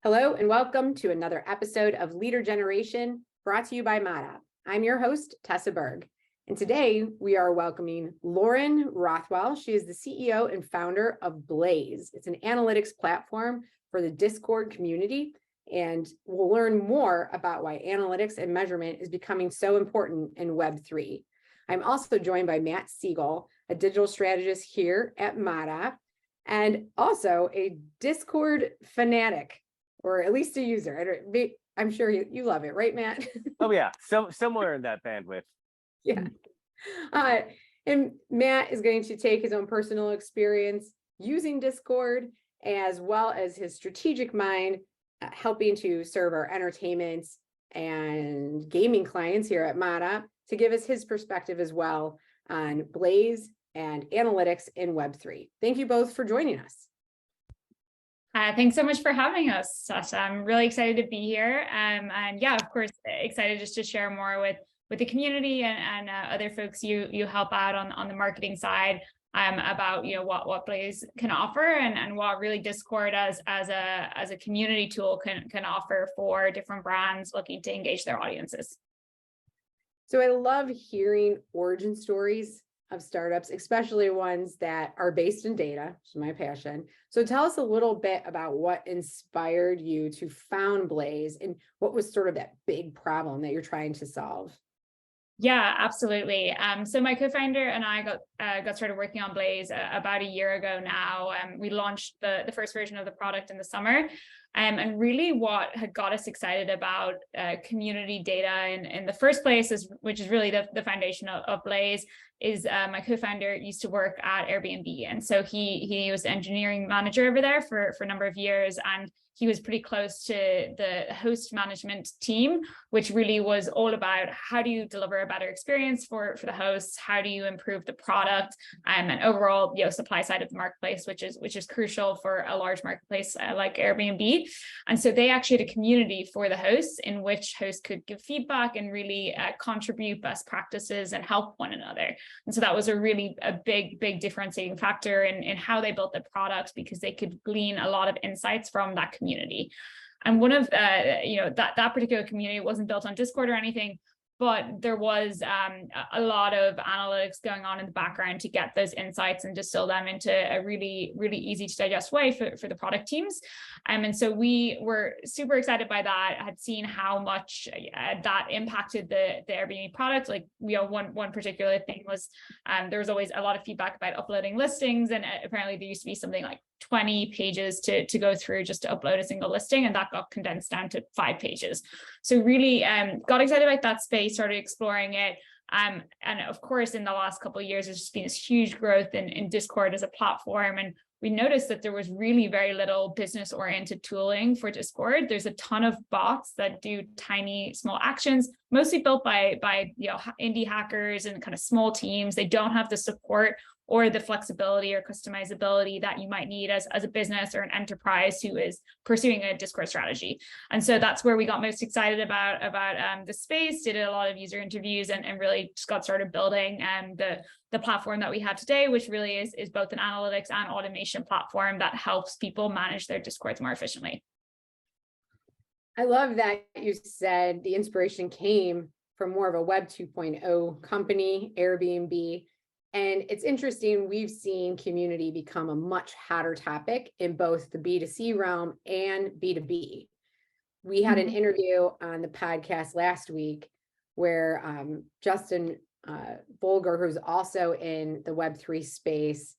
Hello and welcome to another episode of Leader Generation brought to you by Mat. I'm your host, Tessa Burg. And today we are welcoming Lauren Rothwell. She is the CEO and founder of Blaze. It's an analytics platform for the Discord community. And we'll learn more about why analytics and measurement is becoming so important in Web3. I'm also joined by Mat Segal, a digital strategist here at Mat, and also a Discord fanatic, or at least a user. I'm sure you love it, right, Mat? Oh yeah, somewhere in that bandwidth. Yeah. And Mat is going to take his own personal experience using Discord, as well as his strategic mind, helping to serve our entertainment and gaming clients here at Mat, to give us his perspective as well on Blaze and analytics in Web3. Thank you both for joining us. Thanks so much for having us, Sasha. I'm really excited to be here. And yeah, of course, excited just to share more with the community and other folks you help out on the marketing side about what Blaze can offer and what really Discord as a community tool can offer for different brands looking to engage their audiences. So I love hearing origin stories of startups, especially ones that are based in data, which is my passion. So tell us a little bit about what inspired you to found Blaze and what was sort of that big problem that you're trying to solve. Yeah, absolutely. So my co-founder and I got started working on Blaze about a year ago now. We launched the first version of the product in the summer. And really what had got us excited about community data in the first place, which is really the foundation of Blaze, is my co-founder used to work at Airbnb. And so he was the engineering manager over there for a number of years. And he was pretty close to the host management team, which really was all about how do you deliver a better experience for the hosts? How do you improve the product and overall, supply side of the marketplace, which is crucial for a large marketplace like Airbnb. And so they actually had a community for the hosts in which hosts could give feedback and really contribute best practices and help one another. And so that was a big differentiating factor in how they built the product, because they could glean a lot of insights from that community. And one of that particular community wasn't built on Discord or anything, but there was a lot of analytics going on in the background to get those insights and distill them into a really easy to digest way for the product teams. And so we were super excited by that. I had seen how much that impacted the Airbnb product. Like, one particular thing was there was always a lot of feedback about uploading listings, and apparently there used to be something like 20 pages to go through just to upload a single listing, and that got condensed down to 5 pages. So really got excited about that space, started exploring it. And of course, in the last couple of years, there's just been this huge growth in Discord as a platform. And we noticed that there was really very little business-oriented tooling for Discord. There's a ton of bots that do tiny, small actions, mostly built by indie hackers and kind of small teams. They don't have the support or the flexibility or customizability that you might need as a business or an enterprise who is pursuing a Discord strategy. And so that's where we got most excited about the space, did a lot of user interviews, and really just got started building the platform that we have today, which really is both an analytics and automation platform that helps people manage their Discords more efficiently. I love that you said the inspiration came from more of a Web 2.0 company, Airbnb. And it's interesting, we've seen community become a much hotter topic in both the B2C realm and B2B. We had an interview on the podcast last week where Justin Bolger, who's also in the Web3 space,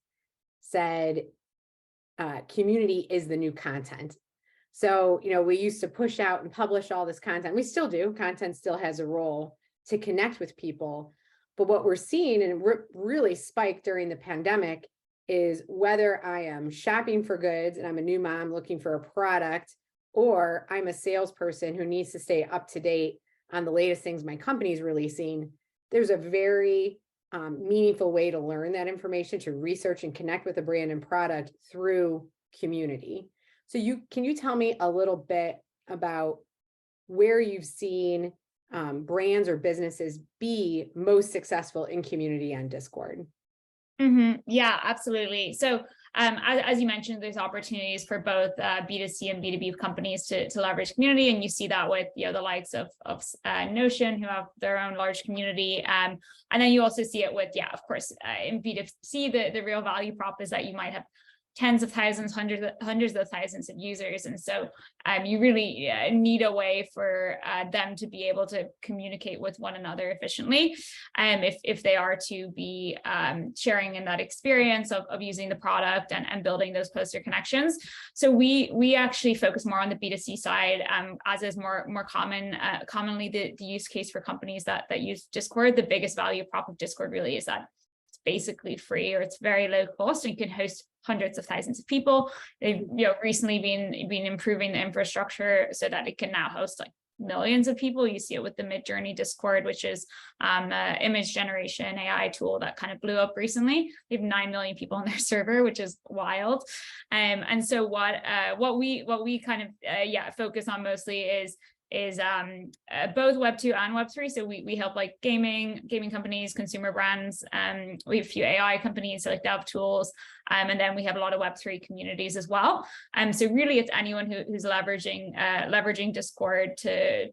said community is the new content. So, we used to push out and publish all this content. We still do. Content still has a role to connect with people. But what we're seeing, and really spiked during the pandemic, is whether I am shopping for goods and I'm a new mom looking for a product, or I'm a salesperson who needs to stay up to date on the latest things my company's releasing, there's a very meaningful way to learn that information, to research and connect with a brand and product through community. So can you tell me a little bit about where you've seen brands or businesses be most successful in community on Discord? Yeah, absolutely. So as you mentioned, there's opportunities for both B2C and B2B companies to leverage community, and you see that with the likes of Notion, who have their own large community, and then you also see it with of course in B2C, the real value prop is that you might have tens of thousands, hundreds of thousands of users. And so you really need a way for them to be able to communicate with one another efficiently. If they are to be sharing in that experience of using the product and building those closer connections. So we actually focus more on the B2C side, as is more commonly the use case for companies that use Discord. The biggest value prop of Discord really is that it's basically free, or it's very low cost, and you can host hundreds of thousands of people. They've recently been improving the infrastructure so that it can now host like millions of people. You see it with the Midjourney Discord, which is image generation AI tool that kind of blew up recently. They have 9 million people on their server, which is wild. And so what we kind of focus on mostly is both Web 2 and Web 3. So we help like gaming companies, consumer brands. We have a few AI companies, so like dev tools, and then we have a lot of Web 3 communities as well. So really, it's anyone who's leveraging Discord to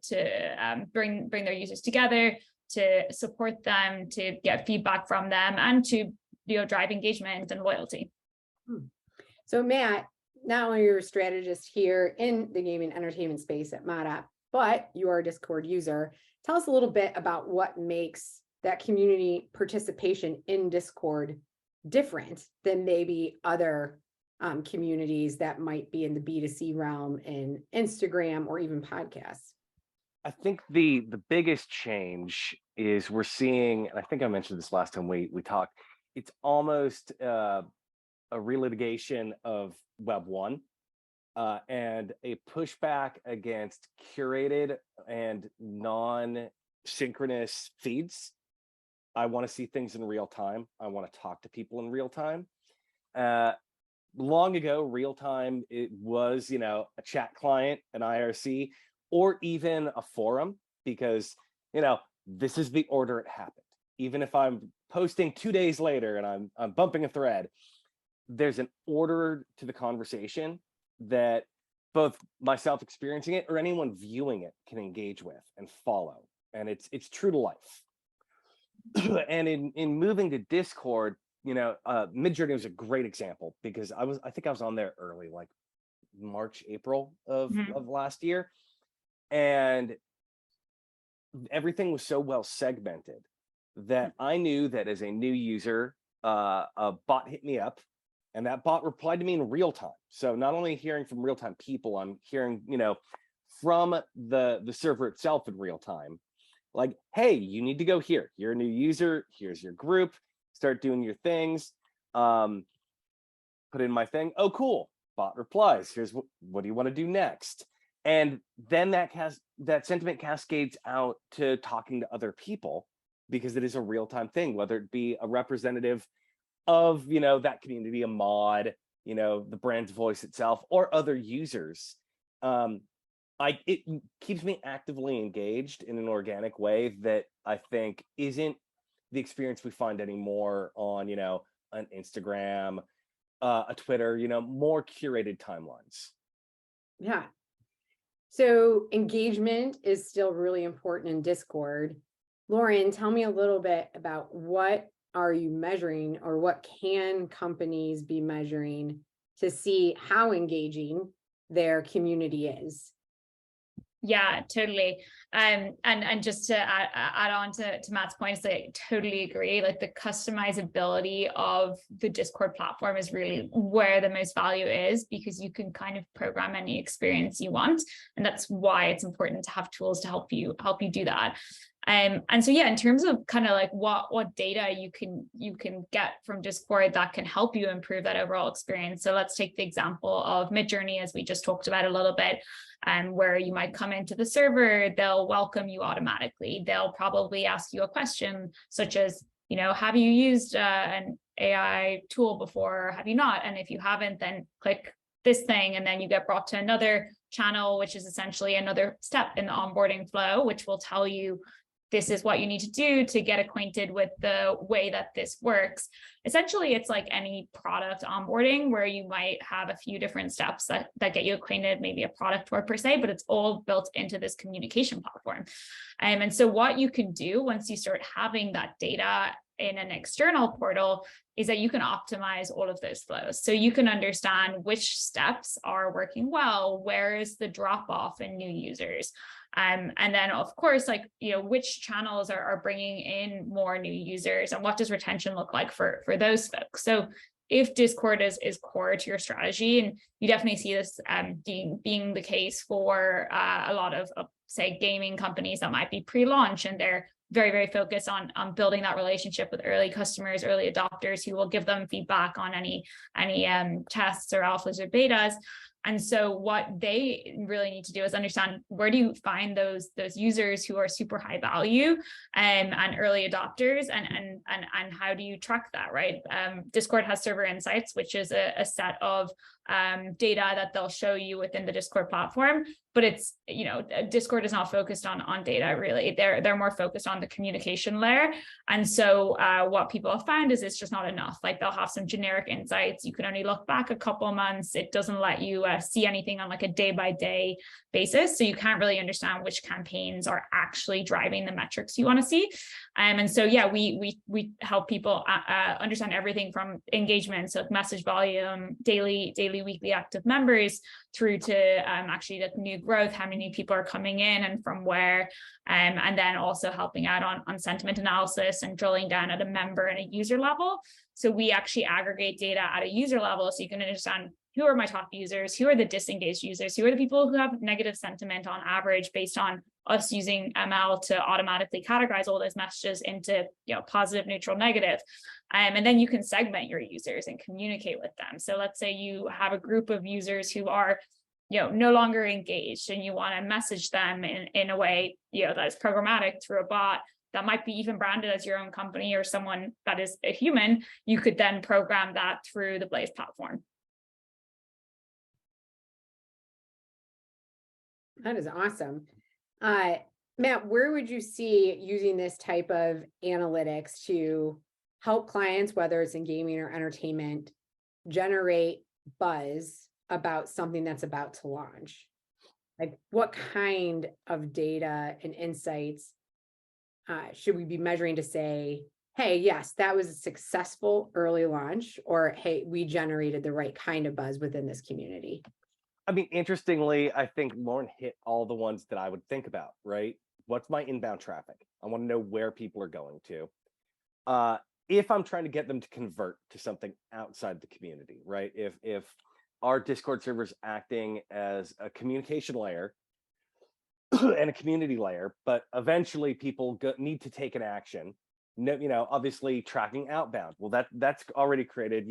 bring their users together, to support them, to get feedback from them, and to drive engagement and loyalty. So Matt, not only you're a strategist here in the gaming entertainment space at Mat, but you are a Discord user. Tell us a little bit about what makes that community participation in Discord different than maybe other communities that might be in the B2C realm in Instagram or even podcasts. I think the biggest change is we're seeing, and I think I mentioned this last time we talked, it's almost a relitigation of Web 1. And a pushback against curated and non-synchronous feeds. I want to see things in real time. I want to talk to people in real time. Long ago, real time, it was, a chat client, an IRC, or even a forum, because, this is the order it happened. Even if I'm posting 2 days later and I'm bumping a thread, there's an order to the conversation that both myself experiencing it or anyone viewing it can engage with and follow. And it's true to life. And in moving to Discord, Midjourney was a great example, because I think I was on there early, like March, April of last year. And everything was so well segmented that I knew that as a new user, a bot hit me up. And that bot replied to me in real time. So not only hearing from real time people, I'm hearing, from the server itself in real time, like, hey, you need to go here. You're a new user. Here's your group. Start doing your things. Put in my thing. Oh, cool. Bot replies. Here's what do you want to do next? And then that sentiment cascades out to talking to other people, because it is a real time thing, whether it be a representative of that community, a mod, the brand's voice itself, or other users. It keeps me actively engaged in an organic way that I think isn't the experience we find anymore on an Instagram, a Twitter, more curated timelines. Yeah. So engagement is still really important in Discord. Lauren, tell me a little bit about what are you measuring, or what can companies be measuring to see how engaging their community is? Yeah, totally. And just to add on to Matt's points, I totally agree. Like, the customizability of the Discord platform is really where the most value is, because you can kind of program any experience you want. And that's why it's important to have tools to help you do that. And so, in terms of kind of like what data you can get from Discord that can help you improve that overall experience. So let's take the example of Midjourney, as we just talked about a little bit, where you might come into the server, they'll welcome you automatically. They'll probably ask you a question such as, have you used an AI tool before, or have you not? And if you haven't, then click this thing, and then you get brought to another channel, which is essentially another step in the onboarding flow, which will tell you this is what you need to do to get acquainted with the way that this works. essentially it's like any product onboarding where you might have a few different steps that get you acquainted, maybe a product or per se, but it's all built into this communication platform. And so what you can do once you start having that data in an external portal is that you can optimize all of those flows. So you can understand which steps are working well, where is the drop off in new users. And then of course, like, which channels are bringing in more new users, and what does retention look like for those folks. So if Discord is core to your strategy, and you definitely see this being the case for a lot of say gaming companies that might be pre-launch, and they're very, very focused on building that relationship with early customers, early adopters who will give them feedback on any tests or alphas or betas. And so what they really need to do is understand, where do you find those users who are super high value and early adopters, and how do you track that, right? Discord has server insights, which is a set of data that they'll show you within the Discord platform, but it's, Discord is not focused on data really. They're more focused on the communication layer. And so what people have found is it's just not enough. Like, they'll have some generic insights. You can only look back a couple of months. It doesn't let you see anything on like a day-by-day basis. So you can't really understand which campaigns are actually driving the metrics you want to see. And so, yeah, we help people understand everything from engagement, so message volume, daily, weekly active members, through to actually the new growth, how many people are coming in and from where, and then also helping out on sentiment analysis and drilling down at a member and a user level. So we actually aggregate data at a user level, so you can understand who are my top users, who are the disengaged users, who are the people who have negative sentiment on average, based on us using ML to automatically categorize all those messages into positive, neutral, negative. And then you can segment your users and communicate with them. So let's say you have a group of users who are no longer engaged, and you want to message them in a way that is programmatic through a bot that might be even branded as your own company or someone that is a human. You could then program that through the Blaze platform. That is awesome. Matt, where would you see using this type of analytics to help clients, whether it's in gaming or entertainment, generate buzz about something that's about to launch? Like, what kind of data and insights should we be measuring to say, hey, yes, that was a successful early launch, or hey, we generated the right kind of buzz within this community? I mean, interestingly, I think Lauren hit all the ones that I would think about, right? What's my inbound traffic? I want to know where people are going to. If I'm trying to get them to convert to something outside the community, right? If our Discord server's acting as a communication layer and a community layer, but eventually people need to take an action, obviously tracking outbound. Well, that's already created,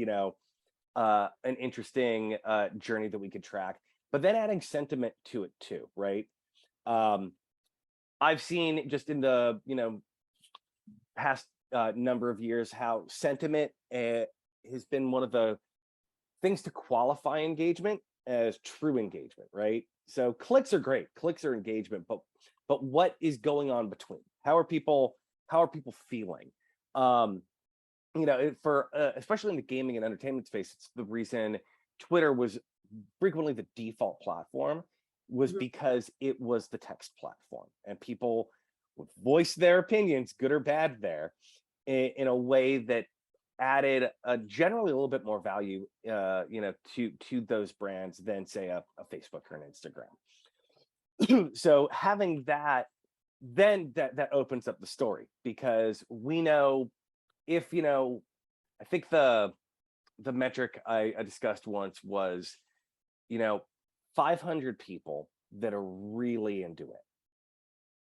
an interesting journey that we could track, but then adding sentiment to it too, right? I've seen just in the past number of years how sentiment has been one of the things to qualify engagement as true engagement, right? So clicks are great, clicks are engagement, but what is going on between? How are people feeling? For especially in the gaming and entertainment space, it's the reason Twitter was frequently the default platform, was because it was the text platform, and people would voice their opinions, good or bad, there in a way that added generally a little bit more value, to those brands than say a Facebook or an Instagram. So having that, then that opens up the story, because we know, if I think the metric I discussed once was 500 people that are really into it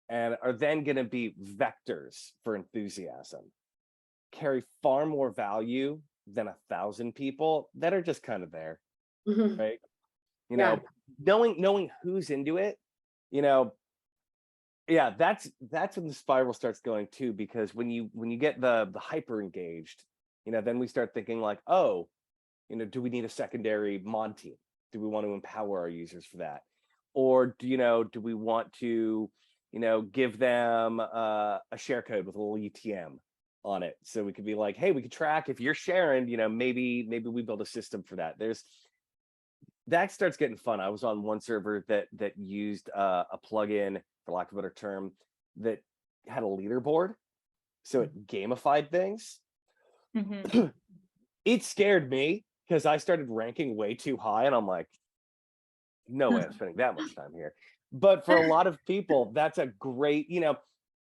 and are then going to be vectors for enthusiasm carry far more value than 1,000 people that are just kind of there, right? Knowing who's into it, yeah, that's when the spiral starts going too, because when you get the hyper engaged, then we start thinking like, oh, do we need a secondary mod team? Do we want to empower our users for that? Or do we want to give them a share code with a little ETM on it. So we could be like, hey, we could track if you're sharing, maybe we build a system for that. That starts getting fun. I was on one server that used a plugin, for lack of a better term, that had a leaderboard, so it gamified things. Mm-hmm. It scared me because I started ranking way too high, and I'm like, no way I'm spending that much time here. But for a lot of people, that's a great,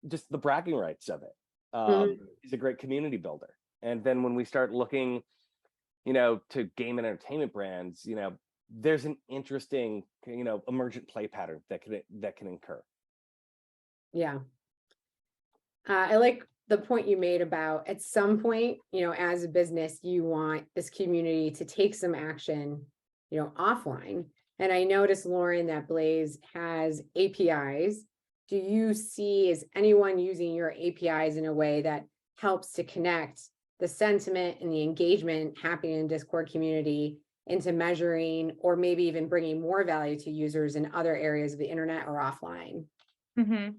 just the bragging rights of it is a great community builder. And then when we start looking, to game and entertainment brands, there's an interesting, emergent play pattern that can occur. Yeah. I like the point you made about at some point, as a business, you want this community to take some action, offline. And I noticed, Lauren, that Blaze has APIs. Do you see, is anyone using your APIs in a way that helps to connect the sentiment and the engagement happening in Discord community into measuring, or maybe even bringing more value to users in other areas of the internet or offline? Mm-hmm.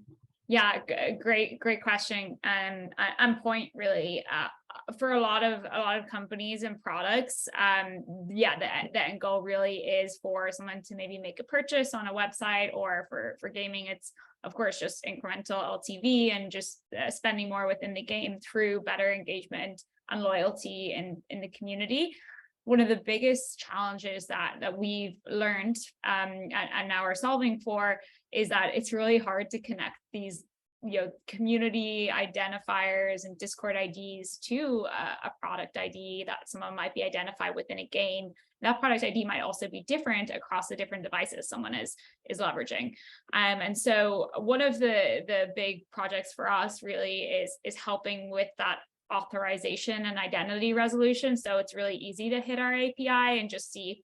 Yeah, great question, and on point really. For a lot of companies and products, the end goal really is for someone to maybe make a purchase on a website, or for gaming, it's of course just incremental LTV and just spending more within the game through better engagement and loyalty in the community. One of the biggest challenges that we've learned and now are solving for is that it's really hard to connect these community identifiers and Discord IDs to a product ID that someone might be identified within a game. That product ID might also be different across the different devices someone is leveraging. And so one of the big projects for us really is helping with that authorization and identity resolution. So it's really easy to hit our API and just see,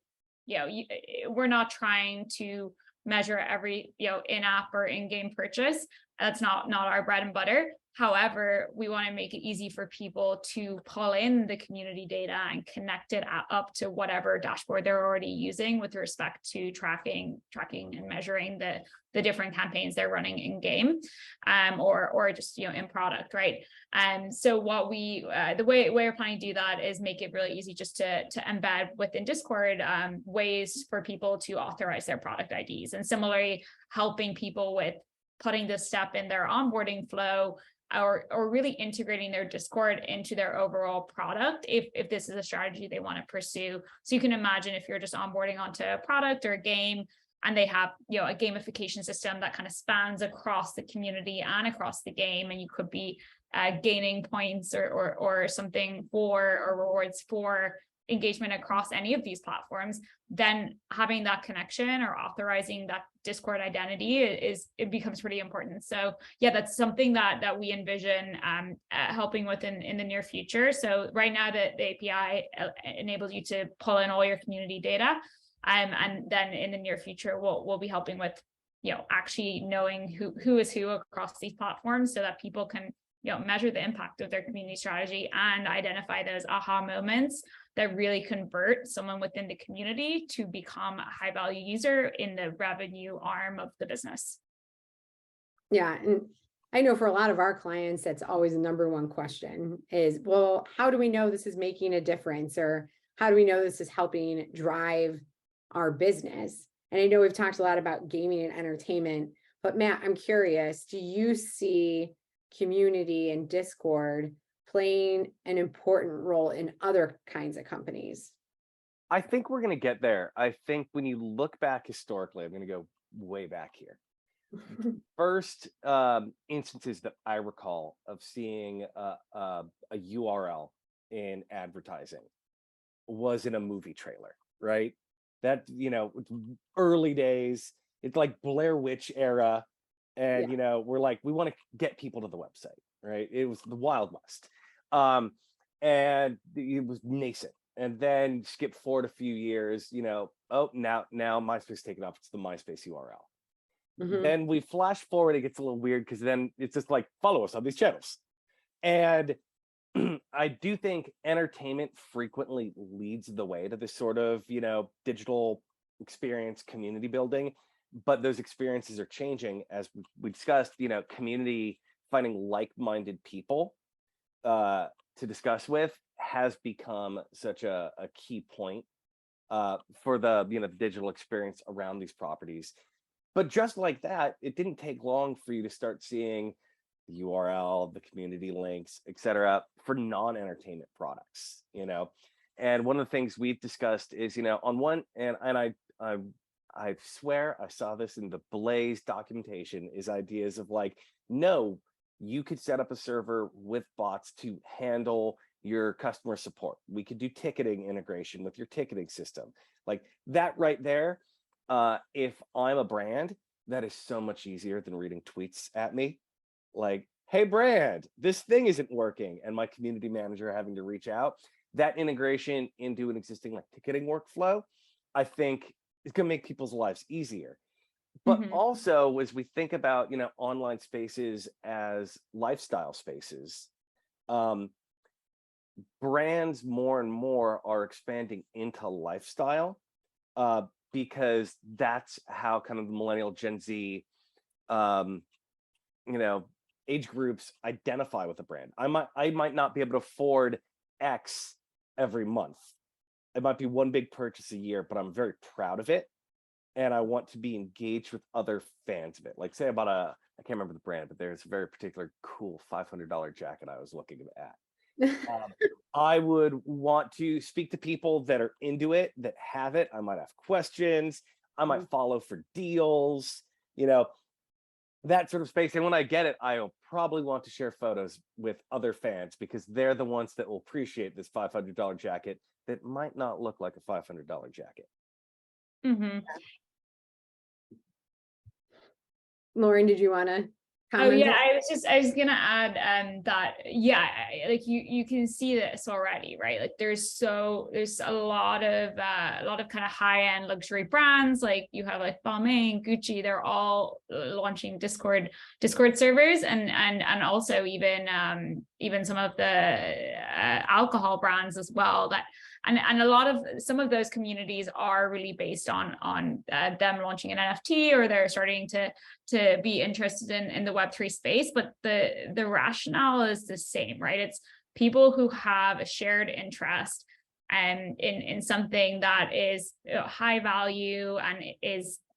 we're not trying to measure every in-app or in-game purchase. That's not our bread and butter. However, we want to make it easy for people to pull in the community data and connect it up to whatever dashboard they're already using with respect to tracking and measuring the different campaigns they're running in game, or just in product, right? So what the way we're planning to do that is make it really easy just to embed within Discord ways for people to authorize their product IDs, and similarly helping people with putting this step in their onboarding flow, or really integrating their Discord into their overall product if this is a strategy they want to pursue. So you can imagine if you're just onboarding onto a product or a game, and they have a gamification system that kind of spans across the community and across the game, and you could be gaining points or something or rewards for engagement across any of these platforms, then having that connection or authorizing that Discord identity it becomes pretty important. So yeah, that's something that we envision helping with in the near future. So right now the API enables you to pull in all your community data, and then in the near future we'll be helping with actually knowing who is who across these platforms, so that people can measure the impact of their community strategy and identify those aha moments that really convert someone within the community to become a high value user in the revenue arm of the business. Yeah. And I know for a lot of our clients, that's always the number one question is, well, how do we know this is making a difference? Or how do we know this is helping drive our business? And I know we've talked a lot about gaming and entertainment, but Matt, I'm curious, do you see community and Discord playing an important role in other kinds of companies? I think we're going to get there. I think when you look back historically, I'm going to go way back here. First instances that I recall of seeing a URL in advertising was in a movie trailer, right? That, early days, it's like Blair Witch era. And, we're like, we want to get people to the website, right? It was the Wild West. And it was nascent. And then skip forward a few years, now MySpace taken off. It's the MySpace URL. Mm-hmm. Then we flash forward, it gets a little weird because then it's just like, follow us on these channels. And I do think entertainment frequently leads the way to this sort of, digital experience community building. But those experiences are changing, as we discussed, community, finding like-minded people to discuss with has become such a key point for the the digital experience around these properties. But just like that, it didn't take long for you to start seeing the URL, the community links, etc., for non-entertainment products. And one of the things we've discussed is, on one, and I swear I saw this in the Blaze documentation, is ideas of like, no, you could set up a server with bots to handle your customer support. We could do ticketing integration with your ticketing system. Like that right there, if I'm a brand, that is so much easier than reading tweets at me. Like, hey brand, this thing isn't working, and my community manager having to reach out. That integration into an existing like ticketing workflow, I think is going to make people's lives easier. But also, as we think about online spaces as lifestyle spaces, brands more and more are expanding into lifestyle, because that's how kind of the millennial Gen Z age groups identify with a brand. I might not be able to afford X every month. It might be one big purchase a year, but I'm very proud of it, and I want to be engaged with other fans of it. Like say about I can't remember the brand, but there's a very particular cool $500 jacket I was looking at. I would want to speak to people that are into it, that have it. I might have questions. I might follow for deals, that sort of space. And when I get it, I'll probably want to share photos with other fans, because they're the ones that will appreciate this $500 jacket that might not look like a $500 jacket. Lauren, did you want to comment? Oh yeah, I was gonna add that like you can see this already, right? Like there's a lot of kind of high-end luxury brands, like you have like Balmain, Gucci, they're all launching Discord servers, and also even some of the alcohol brands as well, that and a lot of some of those communities are really based on them launching an NFT, or they're starting to be interested in the Web3 space, but the rationale is the same, right? It's people who have a shared interest and in something that is high value and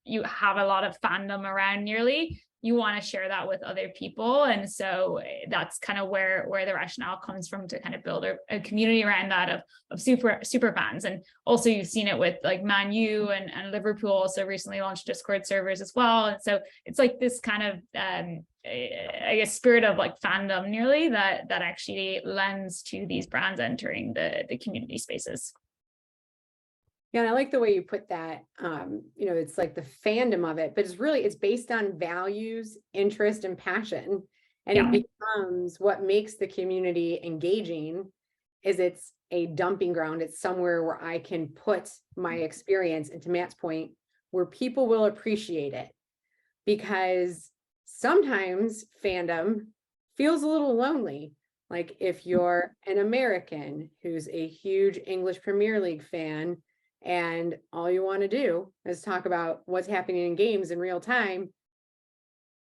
you have a lot of fandom around nearly. You want to share that with other people, and so that's kind of where the rationale comes from, to kind of build a community around that of super fans. And also you've seen it with like Man U and Liverpool also recently launched Discord servers as well. And so it's like this kind of I guess spirit of like fandom nearly that actually lends to these brands entering the community spaces. Yeah, and I like the way you put that. It's like the fandom of it, but it's based on values, interest, and passion. And it becomes what makes the community engaging is it's a dumping ground. It's somewhere where I can put my experience, and to Matt's point, where people will appreciate it. Because sometimes fandom feels a little lonely. Like if you're an American who's a huge English Premier League fan, and all you want to do is talk about what's happening in games in real time,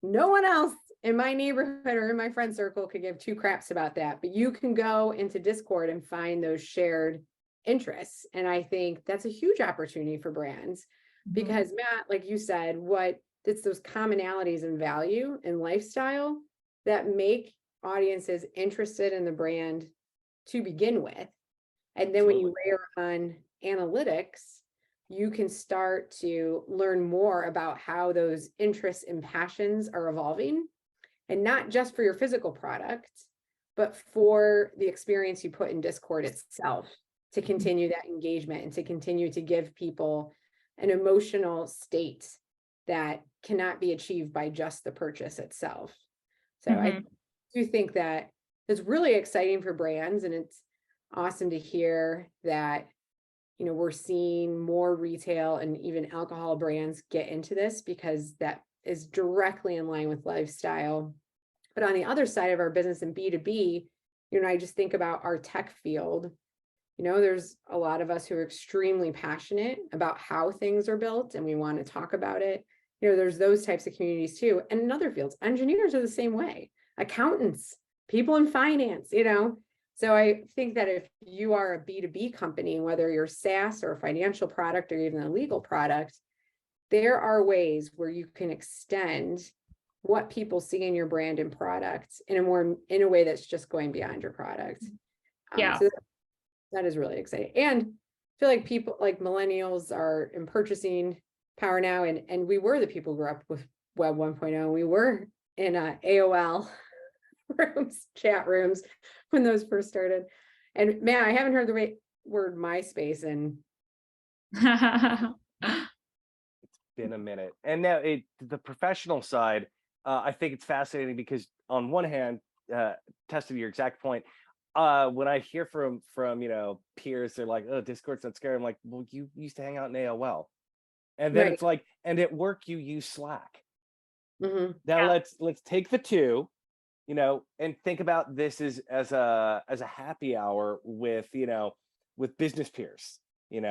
no one else in my neighborhood or in my friend circle could give two craps about that. But you can go into Discord and find those shared interests. And I think that's a huge opportunity for brands, because Matt, like you said, it's those commonalities in value and lifestyle that make audiences interested in the brand to begin with. And then when you layer on analytics, you can start to learn more about how those interests and passions are evolving, and not just for your physical product, but for the experience you put in Discord itself, to continue that engagement and to continue to give people an emotional state that cannot be achieved by just the purchase itself. So I do think that it's really exciting for brands, and it's awesome to hear that we're seeing more retail and even alcohol brands get into this, because that is directly in line with lifestyle. But on the other side of our business in B2B, I just think about our tech field. There's a lot of us who are extremely passionate about how things are built, and we want to talk about it. There's those types of communities too. And in other fields, engineers are the same way. Accountants people in finance, So I think that if you are a B2B company, whether you're SaaS or a financial product or even a legal product, there are ways where you can extend what people see in your brand and product in a way that's just going beyond your product. So that is really exciting. And I feel like people like millennials are in purchasing power now. And we were the people who grew up with Web 1.0. We were in AOL rooms, chat rooms when those first started. And man, I haven't heard the word MySpace in been a minute. And now the professional side, I think it's fascinating because on one hand, Tessa, to your exact point, when I hear from peers, they're like, "Oh, Discord's not scary." I'm like, "Well, you used to hang out in AOL," and then it's like, and at work you use Slack. Now let's take the two, and think about this as a happy hour with business peers, and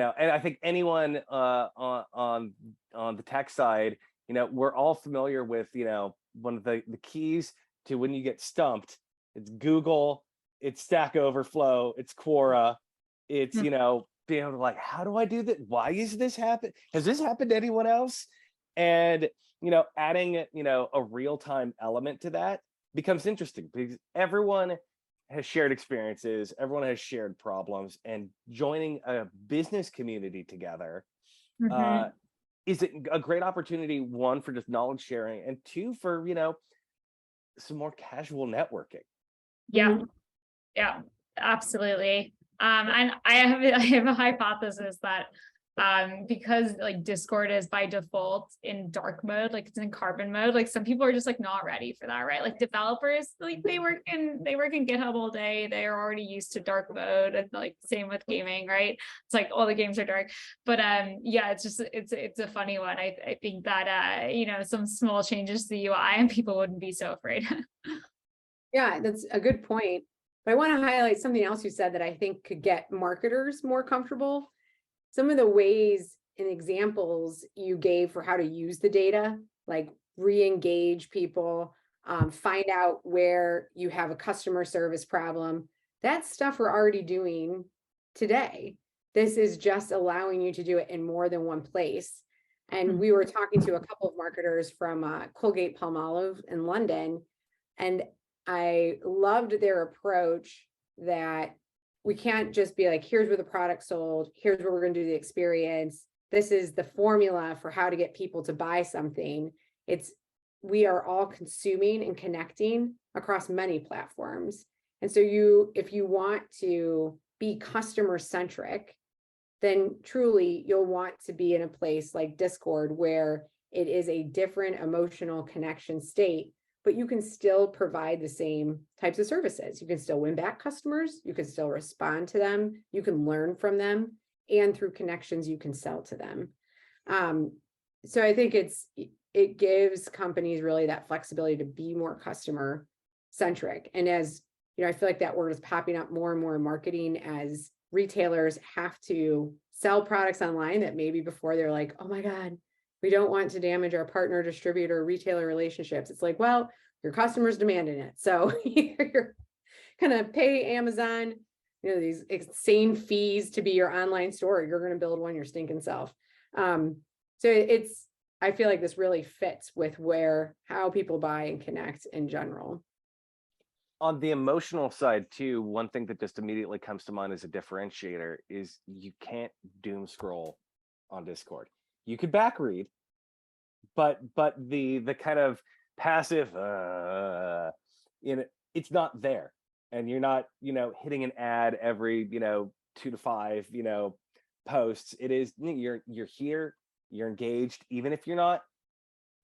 I think anyone on the tech side, we're all familiar with, one of the keys to when you get stumped, it's Google, it's Stack Overflow, it's Quora, it's, being able to like, how do I do that? Why is this happen? Has this happened to anyone else? And, adding, a real-time element to that becomes interesting because everyone has shared experiences, everyone has shared problems, and joining a business community together is a great opportunity, one, for just knowledge sharing, and two, for some more casual networking. Yeah, absolutely. And I have a hypothesis that because like Discord is by default in dark mode, like it's in carbon mode, like some people are just like not ready for that, right? Like developers, like they work in GitHub all day, they are already used to dark mode, and like same with gaming, right? It's like all the games are dark. But it's just it's a funny one. I think that some small changes to the UI and people wouldn't be so afraid. Yeah, that's a good point. But I want to highlight something else you said that I think could get marketers more comfortable. Some of the ways and examples you gave for how to use the data, like re-engage people, find out where you have a customer service problem, that stuff we're already doing today. This is just allowing you to do it in more than one place. And we were talking to a couple of marketers from Colgate-Palmolive in London, and I loved their approach that we can't just be like, here's where the product sold, here's where we're going to do the experience. This is the formula for how to get people to buy something. We are all consuming and connecting across many platforms. And so if you want to be customer centric, then truly you'll want to be in a place like Discord where it is a different emotional connection state, but you can still provide the same types of services. You can still win back customers, you can still respond to them, you can learn from them, and through connections, you can sell to them. So I think it gives companies really that flexibility to be more customer centric. And as I feel like that word is popping up more and more in marketing as retailers have to sell products online that maybe before they're like, oh my God, we don't want to damage our partner, distributor, retailer relationships. It's like, well, your customer's demanding it. So you're gonna pay Amazon, these insane fees to be your online store. You're gonna build one your stinking self. So I feel like this really fits with how people buy and connect in general. On the emotional side too, one thing that just immediately comes to mind as a differentiator is you can't doom scroll on Discord. You could back read, but the kind of passive, it's not there, and you're not, hitting an ad every, 2 to 5, posts. It is you're here, you're engaged, even if you're not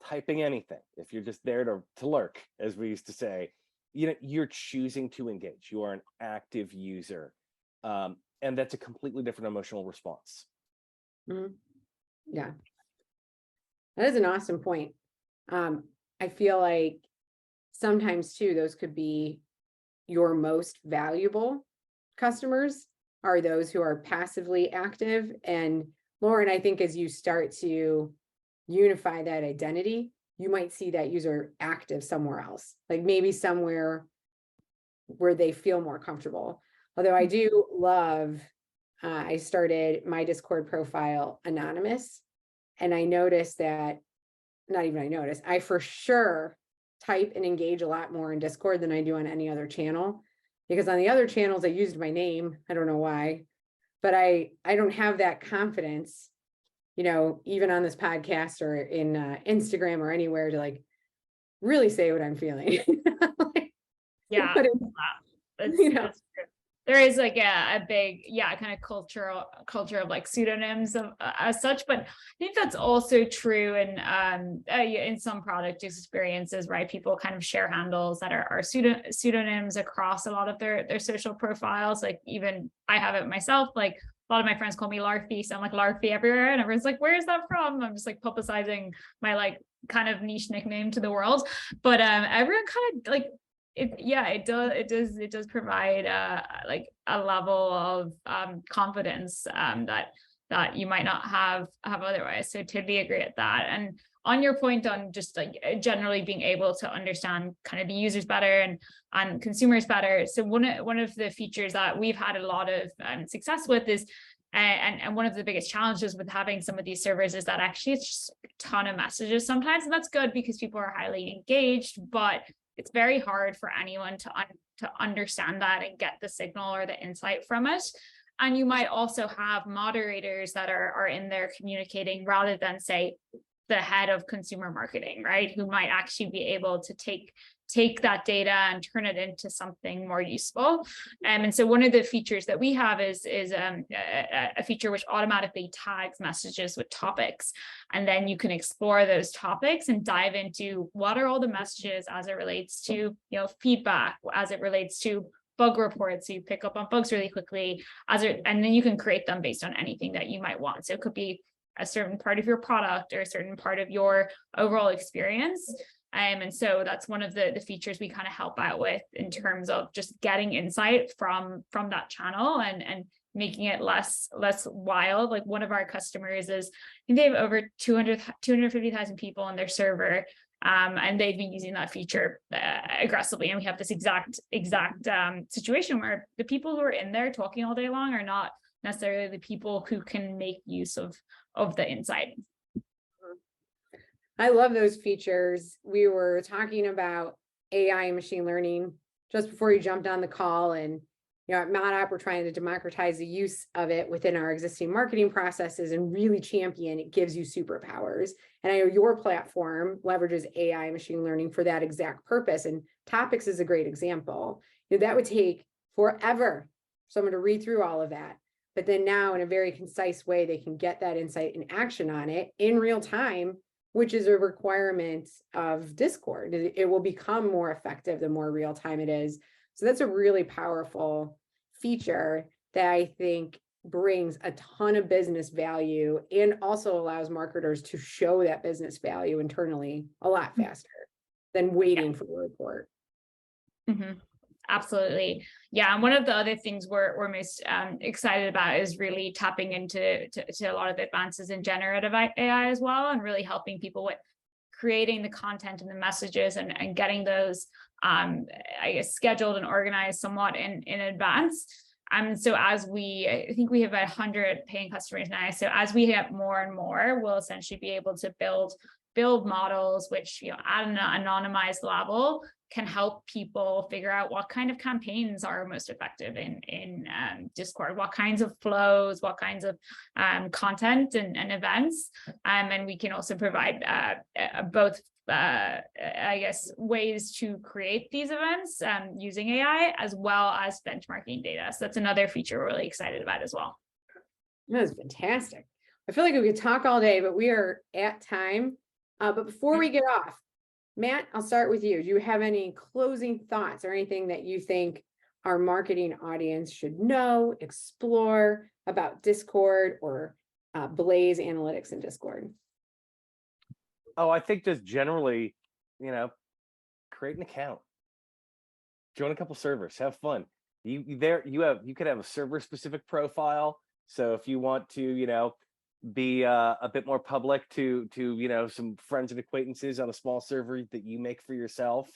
typing anything. If you're just there to lurk, as we used to say, you're choosing to engage. You are an active user, and that's a completely different emotional response. Mm-hmm. Yeah, that is an awesome point. I feel like sometimes too, those could be your most valuable customers are those who are passively active. And Lauren, I think as you start to unify that identity, you might see that user active somewhere else, like maybe somewhere where they feel more comfortable. Although I do love, I started my Discord profile anonymous, and I noticed that, not even I noticed, I for sure type and engage a lot more in Discord than I do on any other channel, because on the other channels I used my name. I don't know why, but I don't have that confidence, you know, even on this podcast or in Instagram or anywhere, to like really say what I'm feeling. Like, Yeah, put it, you know. it's true. There is like a big, kind of culture of like pseudonyms of, as such, but I think that's also true in some product experiences, right? People kind of share handles that are pseudonyms across a lot of their social profiles. Like even I have it myself, like a lot of my friends call me Larfy, so I'm like Larfy everywhere, and everyone's like, where is that from? I'm just like publicizing my like kind of niche nickname to the world. But everyone kind of like, it does provide like a level of confidence that you might not have otherwise. So totally agree with that. And on your point on just like generally being able to understand kind of the users better and consumers better. So one of the features that we've had a lot of success with is, and one of the biggest challenges with having some of these servers is that actually it's just a ton of messages sometimes, and that's good because people are highly engaged, but it's very hard for anyone to understand that and get the signal or the insight from it. And you might also have moderators that are in there communicating rather than, say, the head of consumer marketing, right? Who might actually be able to take that data and turn it into something more useful. And so one of the features that we have is a feature which automatically tags messages with topics. And then you can explore those topics and dive into what are all the messages as it relates to, feedback, as it relates to bug reports. So you pick up on bugs really quickly, and then you can create them based on anything that you might want. So it could be a certain part of your product or a certain part of your overall experience. And so that's one of the features we kind of help out with in terms of just getting insight from that channel and making it less wild. Like one of our customers is, I think they have over 250,000 people on their server. And they've been using that feature aggressively. And we have this exact situation where the people who are in there talking all day long are not necessarily the people who can make use of the insight. I love those features. We were talking about AI and machine learning just before you jumped on the call, and at Mat we're trying to democratize the use of it within our existing marketing processes and really champion it gives you superpowers. And I know your platform leverages AI and machine learning for that exact purpose. And Topics is a great example. That would take forever for someone to read through all of that. But then now in a very concise way, they can get that insight and action on it in real time, which is a requirement of Discord. It will become more effective the more real time it is. So that's a really powerful feature that I think brings a ton of business value and also allows marketers to show that business value internally a lot faster than waiting for the report. Mm-hmm. Absolutely. Yeah. And one of the other things we're most excited about is really tapping into a lot of the advances in generative AI as well, and really helping people with creating the content and the messages and getting those, I guess, scheduled and organized somewhat in advance. So I think we have about 100 paying customers now. So as we get more and more, we'll essentially be able to build models, which, at an anonymized level can help people figure out what kind of campaigns are most effective in Discord, what kinds of flows, what kinds of content and events. And we can also provide both, I guess, ways to create these events using AI, as well as benchmarking data. So that's another feature we're really excited about as well. That was fantastic. I feel like we could talk all day, but we are at time. But before we get off, Mat, I'll start with you. Do you have any closing thoughts or anything that you think our marketing audience should know, explore about Discord or Blaze Analytics in Discord? Oh, I think just generally, create an account, join a couple servers, have fun. You could have a server specific profile. So if you want to, be a bit more public to some friends and acquaintances on a small server that you make for yourself,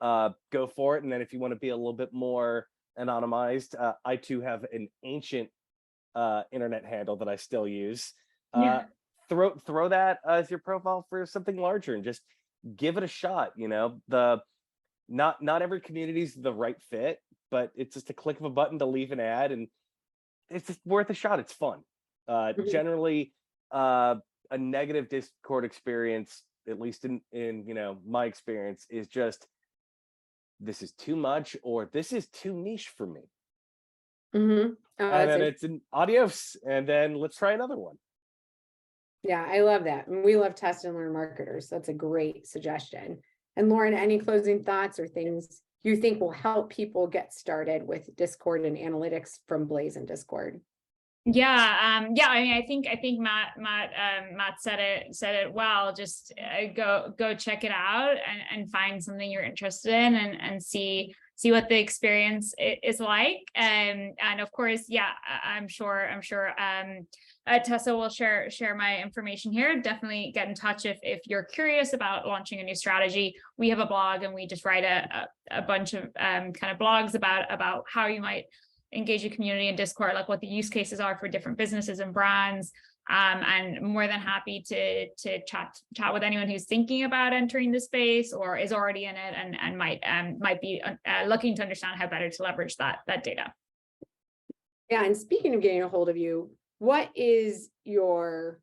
go for it. And then if you want to be a little bit more anonymized, I too have an ancient internet handle that I still use. Yeah. Throw that as your profile for something larger and just give it a shot. Not every community is the right fit, but it's just a click of a button to leave an ad, and it's just worth a shot. It's fun. Generally, a negative Discord experience, at least in my experience, is just this is too much or this is too niche for me. Mm-hmm. And then it's an adios, and then let's try another one. Yeah, I love that. And we love test and learn marketers. That's a great suggestion. And Lauren, any closing thoughts or things you think will help people get started with Discord and analytics from Blaze and Discord? Yeah, I mean, I think Matt said it well. Just go check it out and find something you're interested in and see what the experience is like. And of course, yeah, I'm sure Tessa will share my information here. Definitely get in touch if you're curious about launching a new strategy. We have a blog, and we just write a bunch of kind of blogs about how you might engage a community in Discord, like what the use cases are for different businesses and brands. And more than happy to chat with anyone who's thinking about entering the space or is already in it and might be looking to understand how better to leverage that data. Yeah, and speaking of getting a hold of you, what is your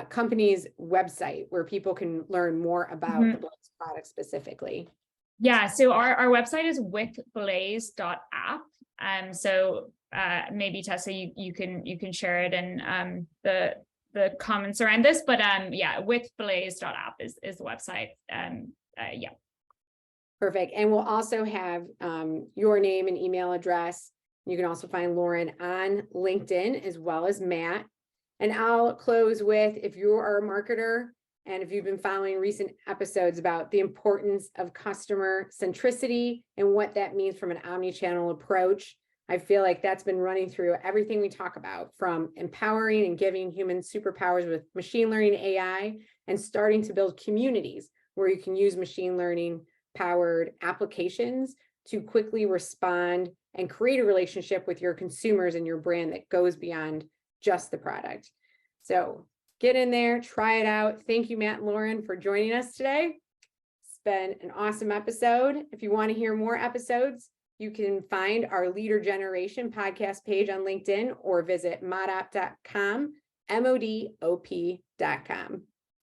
company's website where people can learn more about the Blaze product specifically? Yeah, so our website is withblaze.app. So maybe Tessa, you can share it in the comments around this, but yeah, withblaze.app is the website. Yeah. Perfect. And we'll also have your name and email address. You can also find Lauren on LinkedIn as well as Matt. And I'll close with, if you are a marketer and if you've been following recent episodes about the importance of customer centricity and what that means from an omni-channel approach, I feel like that's been running through everything we talk about, from empowering and giving humans superpowers with machine learning, AI, and starting to build communities where you can use machine learning powered applications to quickly respond and create a relationship with your consumers and your brand that goes beyond just the product. So get in there, try it out. Thank you, Matt and Lauren, for joining us today. It's been an awesome episode. If you want to hear more episodes, you can find our Leader Generation podcast page on LinkedIn or visit modop.com, modop.com.